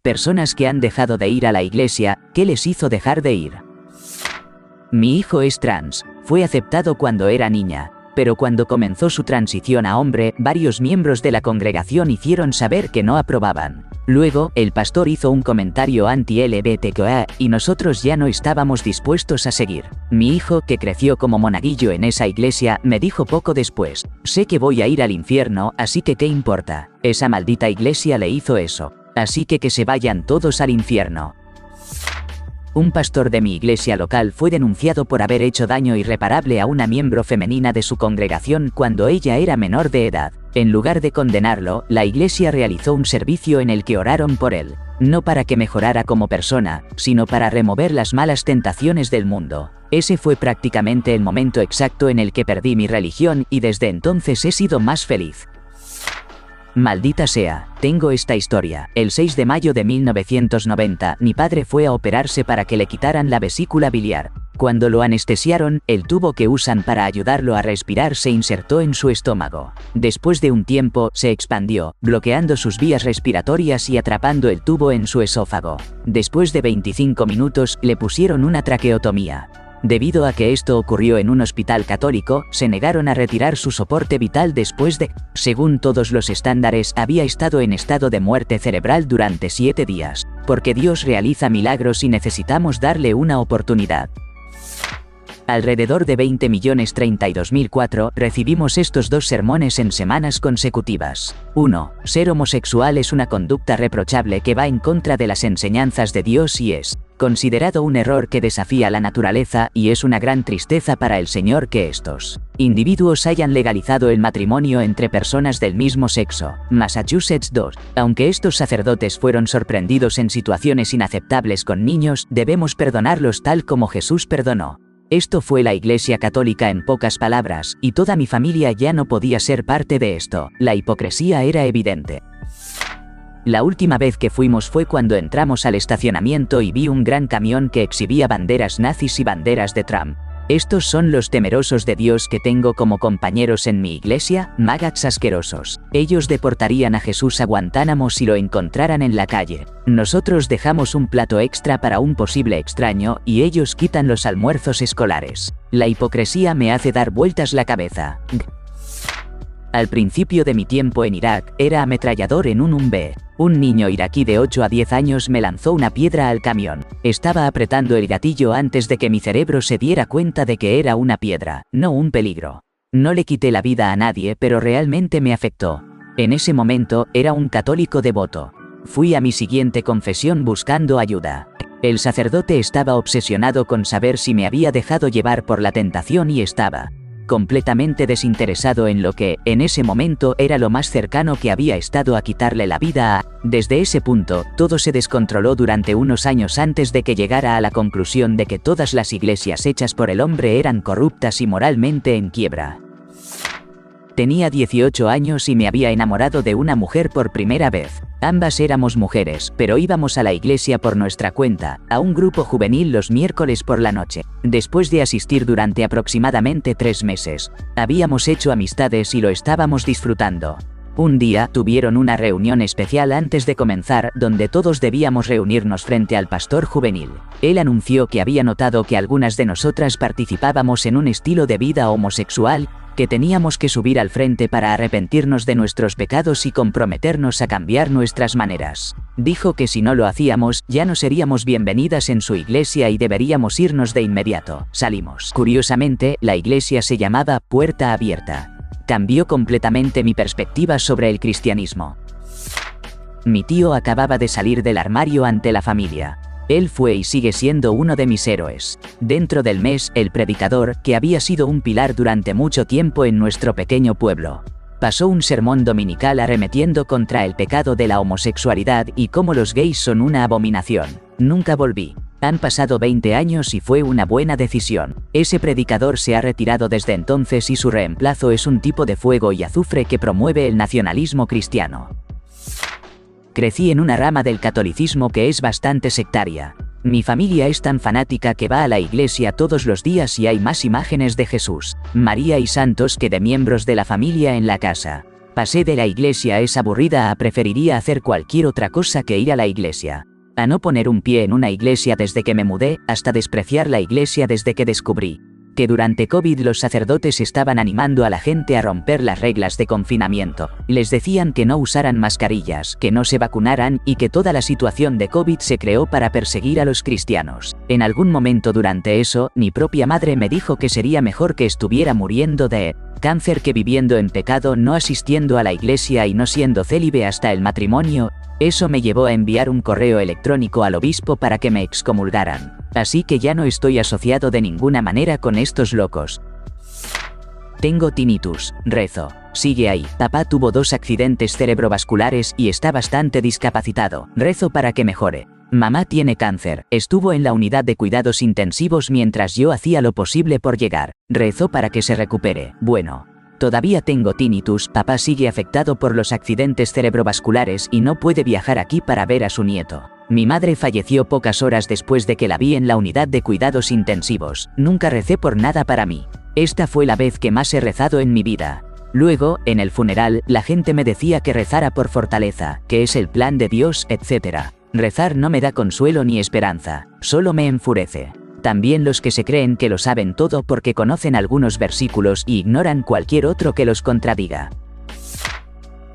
Personas que han dejado de ir a la iglesia, ¿qué les hizo dejar de ir? Mi hijo es trans, fue aceptado cuando era niña, pero cuando comenzó su transición a hombre, varios miembros de la congregación hicieron saber que no aprobaban. Luego, el pastor hizo un comentario anti-LGBTQIA y nosotros ya no estábamos dispuestos a seguir. Mi hijo, que creció como monaguillo en esa iglesia, me dijo poco después: sé que voy a ir al infierno, así que ¿qué importa? Esa maldita iglesia le hizo eso. Así que se vayan todos al infierno. Un pastor de mi iglesia local fue denunciado por haber hecho daño irreparable a una miembro femenina de su congregación cuando ella era menor de edad. En lugar de condenarlo, la iglesia realizó un servicio en el que oraron por él, no para que mejorara como persona, sino para remover las malas tentaciones del mundo. Ese fue prácticamente el momento exacto en el que perdí mi religión y desde entonces he sido más feliz. Maldita sea, tengo esta historia. El 6 de mayo de 1990, mi padre fue a operarse para que le quitaran la vesícula biliar. Cuando lo anestesiaron, el tubo que usan para ayudarlo a respirar se insertó en su estómago. Después de un tiempo, se expandió, bloqueando sus vías respiratorias y atrapando el tubo en su esófago. Después de 25 minutos, le pusieron una traqueotomía. Debido a que esto ocurrió en un hospital católico, se negaron a retirar su soporte vital después de, según todos los estándares, había estado en estado de muerte cerebral durante 7 días. Porque Dios realiza milagros y necesitamos darle una oportunidad. Alrededor de 20.032.004 recibimos estos dos sermones en semanas consecutivas. 1. Ser homosexual es una conducta reprochable que va en contra de las enseñanzas de Dios y es considerado un error que desafía la naturaleza y es una gran tristeza para el Señor que estos individuos hayan legalizado el matrimonio entre personas del mismo sexo. Massachusetts 2. Aunque estos sacerdotes fueron sorprendidos en situaciones inaceptables con niños, debemos perdonarlos tal como Jesús perdonó. Esto fue la Iglesia Católica en pocas palabras, y toda mi familia ya no podía ser parte de esto. La hipocresía era evidente. La última vez que fuimos fue cuando entramos al estacionamiento y vi un gran camión que exhibía banderas nazis y banderas de Trump. ¿Estos son los temerosos de Dios que tengo como compañeros en mi iglesia? Magats asquerosos. Ellos deportarían a Jesús a Guantánamo si lo encontraran en la calle. Nosotros dejamos un plato extra para un posible extraño y ellos quitan los almuerzos escolares. La hipocresía me hace dar vueltas la cabeza. Al principio de mi tiempo en Irak, era ametrallador en un UMB. Un niño iraquí de 8 a 10 años me lanzó una piedra al camión. Estaba apretando el gatillo antes de que mi cerebro se diera cuenta de que era una piedra, no un peligro. No le quité la vida a nadie, pero realmente me afectó. En ese momento, era un católico devoto. Fui a mi siguiente confesión buscando ayuda. El sacerdote estaba obsesionado con saber si me había dejado llevar por la tentación y estaba completamente desinteresado en lo que, en ese momento, era lo más cercano que había estado a quitarle la vida a... Desde ese punto, todo se descontroló durante unos años antes de que llegara a la conclusión de que todas las iglesias hechas por el hombre eran corruptas y moralmente en quiebra. Tenía 18 años y me había enamorado de una mujer por primera vez. Ambas éramos mujeres, pero íbamos a la iglesia por nuestra cuenta, a un grupo juvenil los miércoles por la noche. Después de asistir durante aproximadamente 3 meses, habíamos hecho amistades y lo estábamos disfrutando. Un día, tuvieron una reunión especial antes de comenzar, donde todos debíamos reunirnos frente al pastor juvenil. Él anunció que había notado que algunas de nosotras participábamos en un estilo de vida homosexual, que teníamos que subir al frente para arrepentirnos de nuestros pecados y comprometernos a cambiar nuestras maneras. Dijo que si no lo hacíamos, ya no seríamos bienvenidas en su iglesia y deberíamos irnos de inmediato. Salimos. Curiosamente, la iglesia se llamaba Puerta Abierta. Cambió completamente mi perspectiva sobre el cristianismo. Mi tío acababa de salir del armario ante la familia. Él fue y sigue siendo uno de mis héroes. Dentro del mes, el predicador, que había sido un pilar durante mucho tiempo en nuestro pequeño pueblo, pasó un sermón dominical arremetiendo contra el pecado de la homosexualidad y cómo los gays son una abominación. Nunca volví. Han pasado 20 años y fue una buena decisión. Ese predicador se ha retirado desde entonces y su reemplazo es un tipo de fuego y azufre que promueve el nacionalismo cristiano. Crecí en una rama del catolicismo que es bastante sectaria. Mi familia es tan fanática que va a la iglesia todos los días y hay más imágenes de Jesús, María y santos que de miembros de la familia en la casa. Pasé de la iglesia es aburrida a preferiría hacer cualquier otra cosa que ir a la iglesia. A no poner un pie en una iglesia desde que me mudé, hasta despreciar la iglesia desde que descubrí que durante COVID los sacerdotes estaban animando a la gente a romper las reglas de confinamiento. Les decían que no usaran mascarillas, que no se vacunaran y que toda la situación de COVID se creó para perseguir a los cristianos. En algún momento durante eso, mi propia madre me dijo que sería mejor que estuviera muriendo de cáncer que viviendo en pecado, no asistiendo a la iglesia y no siendo célibe hasta el matrimonio. Eso me llevó a enviar un correo electrónico al obispo para que me excomulgaran. Así que ya no estoy asociado de ninguna manera con estos locos. Tengo tinnitus, rezo. Sigue ahí. Papá tuvo 2 accidentes cerebrovasculares y está bastante discapacitado. Rezo para que mejore. Mamá tiene cáncer. Estuvo en la unidad de cuidados intensivos mientras yo hacía lo posible por llegar. Rezo para que se recupere. Bueno. Todavía tengo tinnitus, papá sigue afectado por los accidentes cerebrovasculares y no puede viajar aquí para ver a su nieto. Mi madre falleció pocas horas después de que la vi en la unidad de cuidados intensivos. Nunca recé por nada para mí. Esta fue la vez que más he rezado en mi vida. Luego, en el funeral, la gente me decía que rezara por fortaleza, que es el plan de Dios, etc. Rezar no me da consuelo ni esperanza, solo me enfurece. También los que se creen que lo saben todo porque conocen algunos versículos y ignoran cualquier otro que los contradiga.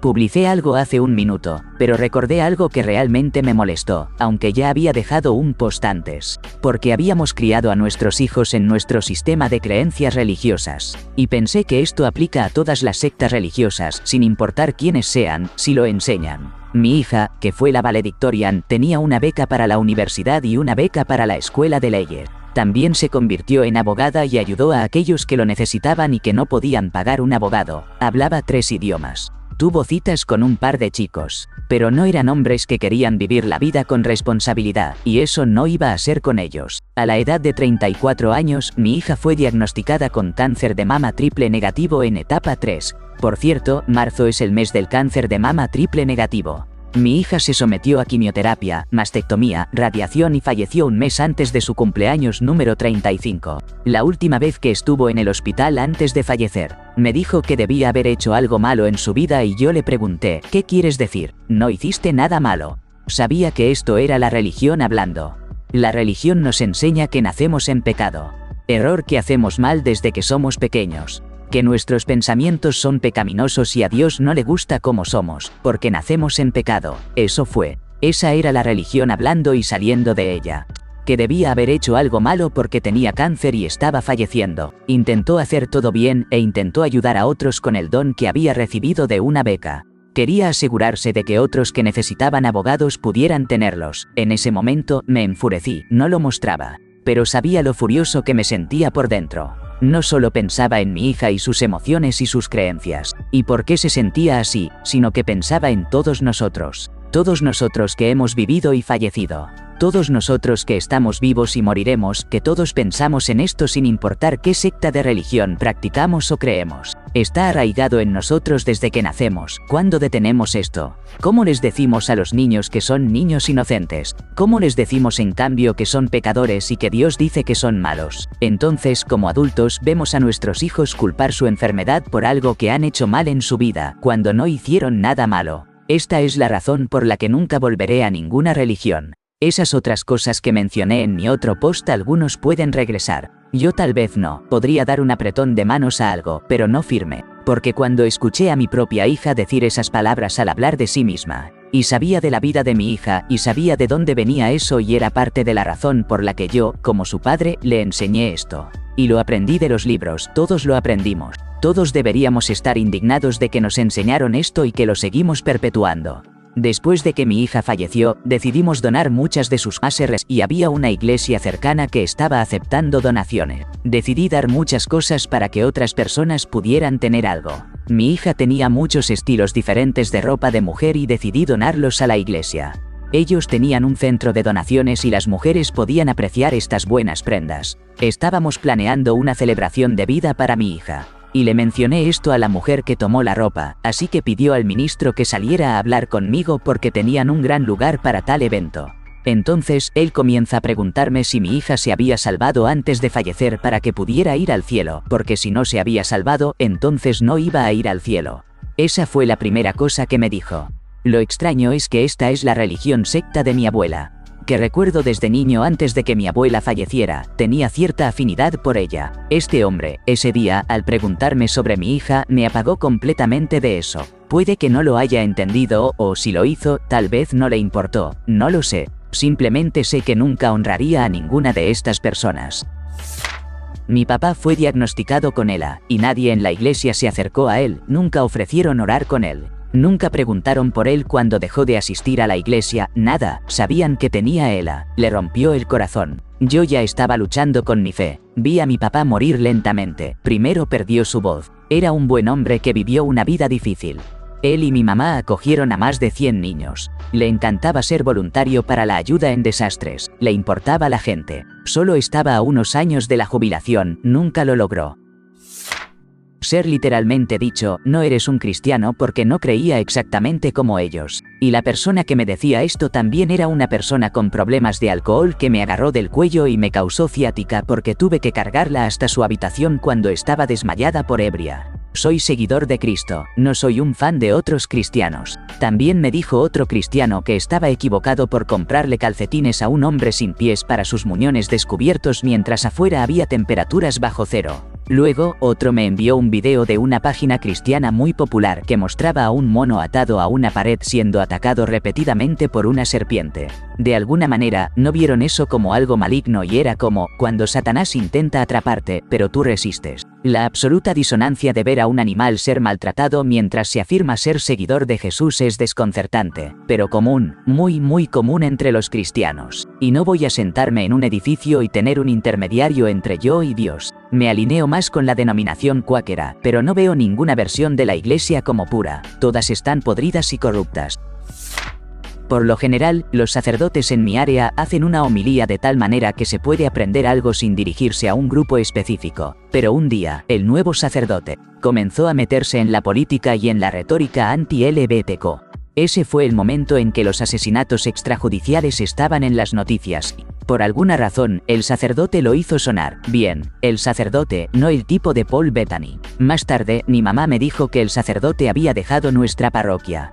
Publiqué algo hace un minuto, pero recordé algo que realmente me molestó, aunque ya había dejado un post antes. Porque habíamos criado a nuestros hijos en nuestro sistema de creencias religiosas. Y pensé que esto aplica a todas las sectas religiosas, sin importar quiénes sean, si lo enseñan. Mi hija, que fue la valedictorian, tenía una beca para la universidad y una beca para la escuela de leyes. También se convirtió en abogada y ayudó a aquellos que lo necesitaban y que no podían pagar un abogado. Hablaba 3 idiomas. Tuvo citas con un par de chicos, pero no eran hombres que querían vivir la vida con responsabilidad, y eso no iba a ser con ellos. A la edad de 34 años, mi hija fue diagnosticada con cáncer de mama triple negativo en etapa 3. Por cierto, marzo es el mes del cáncer de mama triple negativo. Mi hija se sometió a quimioterapia, mastectomía, radiación y falleció un mes antes de su cumpleaños número 35. La última vez que estuvo en el hospital antes de fallecer, me dijo que debía haber hecho algo malo en su vida y yo le pregunté, ¿qué quieres decir? No hiciste nada malo. Sabía que esto era la religión hablando. La religión nos enseña que nacemos en pecado. Error que hacemos mal desde que somos pequeños. Que nuestros pensamientos son pecaminosos y a Dios no le gusta cómo somos, porque nacemos en pecado. Eso fue. Esa era la religión hablando y saliendo de ella. Que debía haber hecho algo malo porque tenía cáncer y estaba falleciendo. Intentó hacer todo bien e intentó ayudar a otros con el don que había recibido de una beca. Quería asegurarse de que otros que necesitaban abogados pudieran tenerlos. En ese momento me enfurecí, no lo mostraba, pero sabía lo furioso que me sentía por dentro. No solo pensaba en mi hija y sus emociones y sus creencias, y por qué se sentía así, sino que pensaba en todos nosotros. Todos nosotros que hemos vivido y fallecido. Todos nosotros que estamos vivos y moriremos, que todos pensamos en esto sin importar qué secta de religión practicamos o creemos. Está arraigado en nosotros desde que nacemos. ¿Cuándo detenemos esto? ¿Cómo les decimos a los niños que son niños inocentes? ¿Cómo les decimos en cambio que son pecadores y que Dios dice que son malos? Entonces, como adultos, vemos a nuestros hijos culpar su enfermedad por algo que han hecho mal en su vida, cuando no hicieron nada malo. Esta es la razón por la que nunca volveré a ninguna religión. Esas otras cosas que mencioné en mi otro post algunos pueden regresar. Yo tal vez no, podría dar un apretón de manos a algo, pero no firme. Porque cuando escuché a mi propia hija decir esas palabras al hablar de sí misma, y sabía de la vida de mi hija, y sabía de dónde venía eso y era parte de la razón por la que yo, como su padre, le enseñé esto. Y lo aprendí de los libros, todos lo aprendimos. Todos deberíamos estar indignados de que nos enseñaron esto y que lo seguimos perpetuando. Después de que mi hija falleció, decidimos donar muchas de sus ASRs y había una iglesia cercana que estaba aceptando donaciones. Decidí dar muchas cosas para que otras personas pudieran tener algo. Mi hija tenía muchos estilos diferentes de ropa de mujer y decidí donarlos a la iglesia. Ellos tenían un centro de donaciones y las mujeres podían apreciar estas buenas prendas. Estábamos planeando una celebración de vida para mi hija. Y le mencioné esto a la mujer que tomó la ropa, así que pidió al ministro que saliera a hablar conmigo porque tenían un gran lugar para tal evento. Entonces, él comienza a preguntarme si mi hija se había salvado antes de fallecer para que pudiera ir al cielo, porque si no se había salvado, entonces no iba a ir al cielo. Esa fue la primera cosa que me dijo. Lo extraño es que esta es la religión secta de mi abuela, que recuerdo desde niño antes de que mi abuela falleciera, tenía cierta afinidad por ella. Este hombre, ese día, al preguntarme sobre mi hija, me apagó completamente de eso. Puede que no lo haya entendido, o si lo hizo, tal vez no le importó, no lo sé. Simplemente sé que nunca honraría a ninguna de estas personas. Mi papá fue diagnosticado con ELA, y nadie en la iglesia se acercó a él, nunca ofrecieron orar con él. Nunca preguntaron por él cuando dejó de asistir a la iglesia, nada, sabían que tenía ELA, le rompió el corazón. Yo ya estaba luchando con mi fe, vi a mi papá morir lentamente, primero perdió su voz. Era un buen hombre que vivió una vida difícil. Él y mi mamá acogieron a más de 100 niños. Le encantaba ser voluntario para la ayuda en desastres, le importaba la gente. Solo estaba a unos años de la jubilación, nunca lo logró. Ser literalmente dicho, no eres un cristiano porque no creía exactamente como ellos. Y la persona que me decía esto también era una persona con problemas de alcohol que me agarró del cuello y me causó ciática porque tuve que cargarla hasta su habitación cuando estaba desmayada por ebria. Soy seguidor de Cristo, no soy un fan de otros cristianos. También me dijo otro cristiano que estaba equivocado por comprarle calcetines a un hombre sin pies para sus muñones descubiertos mientras afuera había temperaturas bajo cero. Luego, otro me envió un video de una página cristiana muy popular que mostraba a un mono atado a una pared siendo atacado repetidamente por una serpiente. De alguna manera, no vieron eso como algo maligno y era como, cuando Satanás intenta atraparte, pero tú resistes. La absoluta disonancia de ver a un animal ser maltratado mientras se afirma ser seguidor de Jesús es desconcertante, pero común, muy común entre los cristianos. Y no voy a sentarme en un edificio y tener un intermediario entre yo y Dios. Me alineo más con la denominación cuáquera, pero no veo ninguna versión de la iglesia como pura, todas están podridas y corruptas. Por lo general, los sacerdotes en mi área hacen una homilía de tal manera que se puede aprender algo sin dirigirse a un grupo específico. Pero un día, el nuevo sacerdote comenzó a meterse en la política y en la retórica anti-LGBTQ. Ese fue el momento en que los asesinatos extrajudiciales estaban en las noticias. Por alguna razón, el sacerdote lo hizo sonar bien. El sacerdote, no el tipo de Paul Bettany. Más tarde, mi mamá me dijo que el sacerdote había dejado nuestra parroquia.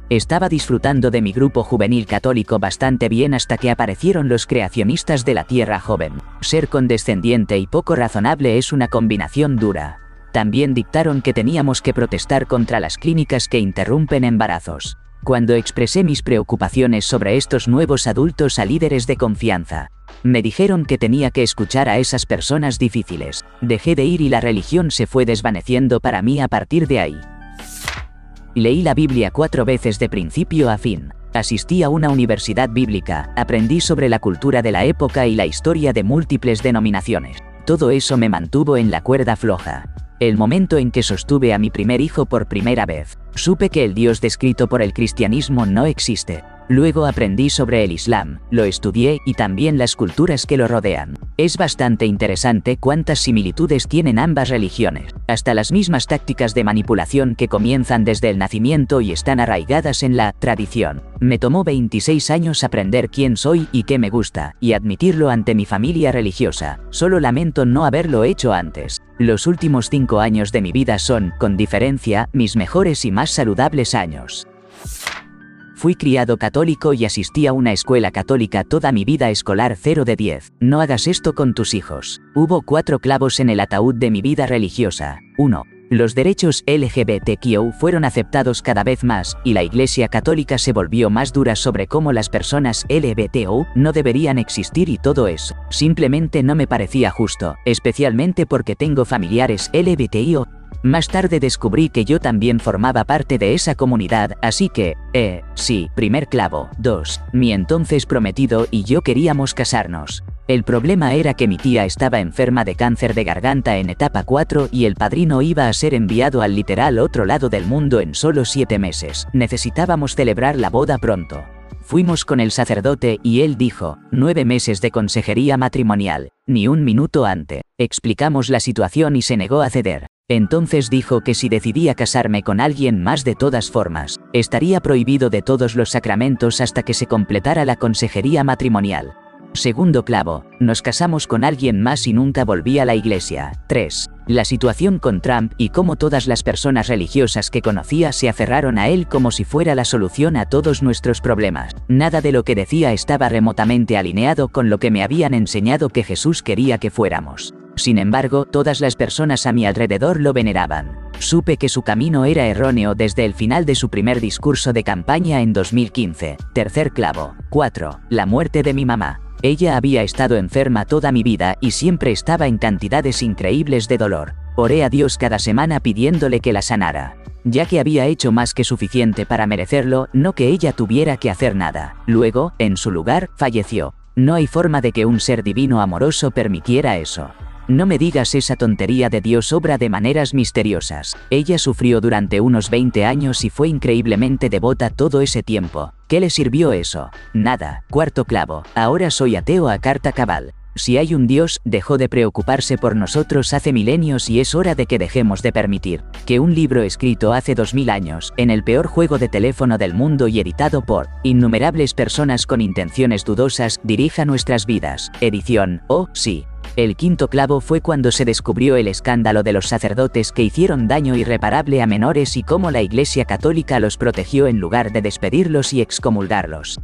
Estaba disfrutando de mi grupo juvenil católico bastante bien hasta que aparecieron los creacionistas de la Tierra joven. Ser condescendiente y poco razonable es una combinación dura. También dictaron que teníamos que protestar contra las clínicas que interrumpen embarazos. Cuando expresé mis preocupaciones sobre estos nuevos adultos a líderes de confianza, me dijeron que tenía que escuchar a esas personas difíciles. Dejé de ir y la religión se fue desvaneciendo para mí a partir de ahí. Leí la Biblia 4 veces de principio a fin. Asistí a una universidad bíblica, aprendí sobre la cultura de la época y la historia de múltiples denominaciones. Todo eso me mantuvo en la cuerda floja. El momento en que sostuve a mi primer hijo por primera vez, supe que el Dios descrito por el cristianismo no existe. Luego aprendí sobre el Islam, lo estudié y también las culturas que lo rodean. Es bastante interesante cuántas similitudes tienen ambas religiones, hasta las mismas tácticas de manipulación que comienzan desde el nacimiento y están arraigadas en la tradición. Me tomó 26 años aprender quién soy y qué me gusta, y admitirlo ante mi familia religiosa. Solo lamento no haberlo hecho antes. Los últimos 5 años de mi vida son, con diferencia, mis mejores y más saludables años. Fui criado católico y asistí a una escuela católica toda mi vida escolar 0 de 10. No hagas esto con tus hijos. Hubo 4 clavos en el ataúd de mi vida religiosa. 1. Los derechos LGBTQ fueron aceptados cada vez más, y la Iglesia Católica se volvió más dura sobre cómo las personas LGBTQ no deberían existir y todo eso. Simplemente no me parecía justo, especialmente porque tengo familiares LGBTQ. Más tarde descubrí que yo también formaba parte de esa comunidad, así que, sí, primer clavo. 2. Mi entonces prometido y yo queríamos casarnos. El problema era que mi tía estaba enferma de cáncer de garganta en etapa 4 y el padrino iba a ser enviado al literal otro lado del mundo en solo 7 meses. Necesitábamos celebrar la boda pronto. Fuimos con el sacerdote y él dijo, 9 meses de consejería matrimonial, ni un minuto antes. Explicamos la situación y se negó a ceder. Entonces dijo que si decidía casarme con alguien más de todas formas, estaría prohibido de todos los sacramentos hasta que se completara la consejería matrimonial. Segundo clavo, nos casamos con alguien más y nunca volví a la iglesia. 3. La situación con Trump y cómo todas las personas religiosas que conocía se aferraron a él como si fuera la solución a todos nuestros problemas. Nada de lo que decía estaba remotamente alineado con lo que me habían enseñado que Jesús quería que fuéramos. Sin embargo, todas las personas a mi alrededor lo veneraban. Supe que su camino era erróneo desde el final de su primer discurso de campaña en 2015. Tercer clavo. 4. La muerte de mi mamá. Ella había estado enferma toda mi vida y siempre estaba en cantidades increíbles de dolor. Oré a Dios cada semana pidiéndole que la sanara, ya que había hecho más que suficiente para merecerlo, no que ella tuviera que hacer nada. Luego, en su lugar, falleció. No hay forma de que un ser divino amoroso permitiera eso. No me digas esa tontería de Dios obra de maneras misteriosas. Ella sufrió durante unos 20 años y fue increíblemente devota todo ese tiempo. ¿Qué le sirvió eso? Nada. Cuarto clavo. Ahora soy ateo a carta cabal. Si hay un Dios, dejó de preocuparse por nosotros hace milenios y es hora de que dejemos de permitir que un libro escrito hace 2000 años, en el peor juego de teléfono del mundo y editado por innumerables personas con intenciones dudosas, dirija nuestras vidas. Edición, oh, sí. El quinto clavo fue cuando se descubrió el escándalo de los sacerdotes que hicieron daño irreparable a menores y cómo la Iglesia Católica los protegió en lugar de despedirlos y excomulgarlos.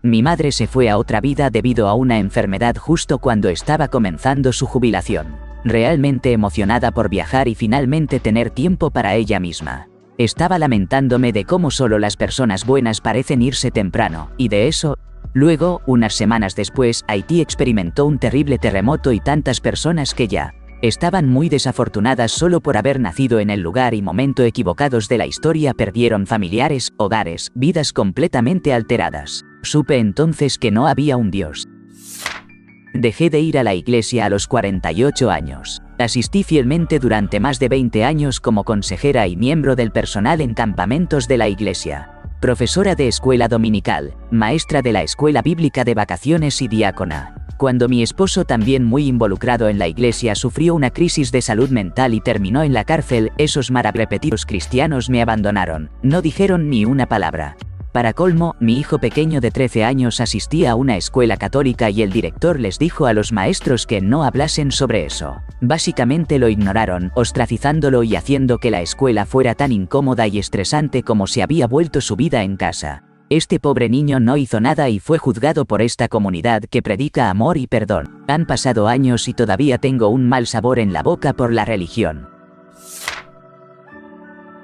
Mi madre se fue a otra vida debido a una enfermedad justo cuando estaba comenzando su jubilación. Realmente emocionada por viajar y finalmente tener tiempo para ella misma. Estaba lamentándome de cómo solo las personas buenas parecen irse temprano, y de eso. Luego, unas semanas después, Haití experimentó un terrible terremoto y tantas personas que ya estaban muy desafortunadas solo por haber nacido en el lugar y momento equivocados de la historia perdieron familiares, hogares, vidas completamente alteradas. Supe entonces que no había un Dios. Dejé de ir a la iglesia a los 48 años. Asistí fielmente durante más de 20 años como consejera y miembro del personal en campamentos de la iglesia. Profesora de escuela dominical, maestra de la escuela bíblica de vacaciones y diácona. Cuando mi esposo, también muy involucrado en la iglesia, sufrió una crisis de salud mental y terminó en la cárcel, esos repetidos cristianos me abandonaron, no dijeron ni una palabra. Para colmo, mi hijo pequeño de 13 años asistía a una escuela católica y el director les dijo a los maestros que no hablasen sobre eso. Básicamente lo ignoraron, ostracizándolo y haciendo que la escuela fuera tan incómoda y estresante como si había vuelto su vida en casa. Este pobre niño no hizo nada y fue juzgado por esta comunidad que predica amor y perdón. Han pasado años y todavía tengo un mal sabor en la boca por la religión.